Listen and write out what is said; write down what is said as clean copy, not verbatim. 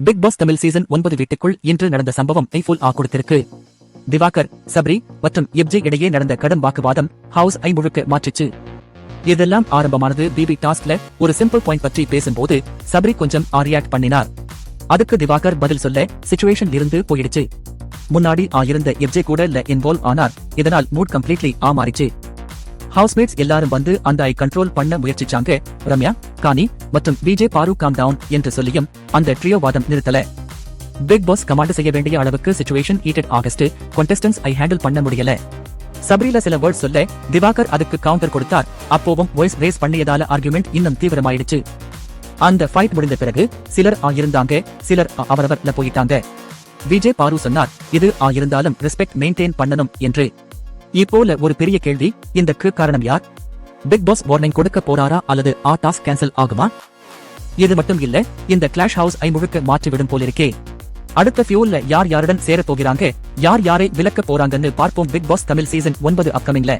Big Boss Tamil season 9 வீட்டுக்குள் இன்று நடந்த சம்பவம் ஃபுல் கொடுத்திருக்கு. திவாகர், சபரி மற்றும் எப்ஜே இடையே நடந்த கடும் வாக்குவாதம் ஹவுஸ் முழுக்க மாற்றிச்சு. இதெல்லாம் ஆரம்பமானது பிபி டாஸ்க்ல ஒரு சிம்பிள் பாயிண்ட் பற்றி பேசும்போது சபரி கொஞ்சம் ரியாக்ட் பண்ணினார். அதுக்கு திவாகர் பதில் சொல்ல சிச்சுவேஷன் இருந்து போயிடுச்சு. முன்னாடி இருந்த எப்ஜே கூட இன்வால்வ் ஆனார். இதனால் மூட் கம்ப்ளீட்லி மாறிச்சு. ஹவுஸ்மேட்ஸ் எல்லாரும் வந்து அந்த கண்ட்ரோல் பண்ண முயற்சிச்சாங்க. ரம்யா, கானி மற்றும் விஜே பாரு காம் டவுன் என்று சொல்லியும் அந்த ட்ரியோ வாதம் நிறுத்தல. பிக் பாஸ் கமாண்ட் செய்ய வேண்டிய அளவுக்கு situation heated August contestants handle பண்ண முடியல. சபரில சில வேர்ட்ஸ் சொல்ல திவாகர் அதுக்கு கவுண்டர் கொடுத்தார். அப்போவும் வாய்ஸ் ரேஸ் பண்ணியதால ஆர்குமெண்ட் இன்னும் தீவிரமாயிடுச்சு. அந்த ஃபைட் முடிந்த பிறகு சிலர் இருந்தாங்க, சிலர் அவரவர்ல போயிட்டாங்க. விஜே பாரு சொன்னார், இது இருந்தாலும் ரெஸ்பெக்ட் மெயின்டைன் பண்ணணும் என்று. இப்போல ஒரு பெரிய கேள்வி, இந்தக்கு காரணம் யார்? பிக் பாஸ் வார்னிங் கொடுக்க போறாரா அல்லது டாஸ்க் கேன்சல் ஆகுமா? இது மட்டும் இல்ல, இந்த கிளாஷ் ஹவுஸ் முழுக்க மாற்றிவிடும் போலிருக்கே. அடுத்த ஃபியூல்ல யார் யாருடன் சேர போகிறாங்க, யார் யாரை விலக்க போறாங்கன்னு பார்ப்போம். Bigg Boss Tamil season 9 அப்கமிங்ல.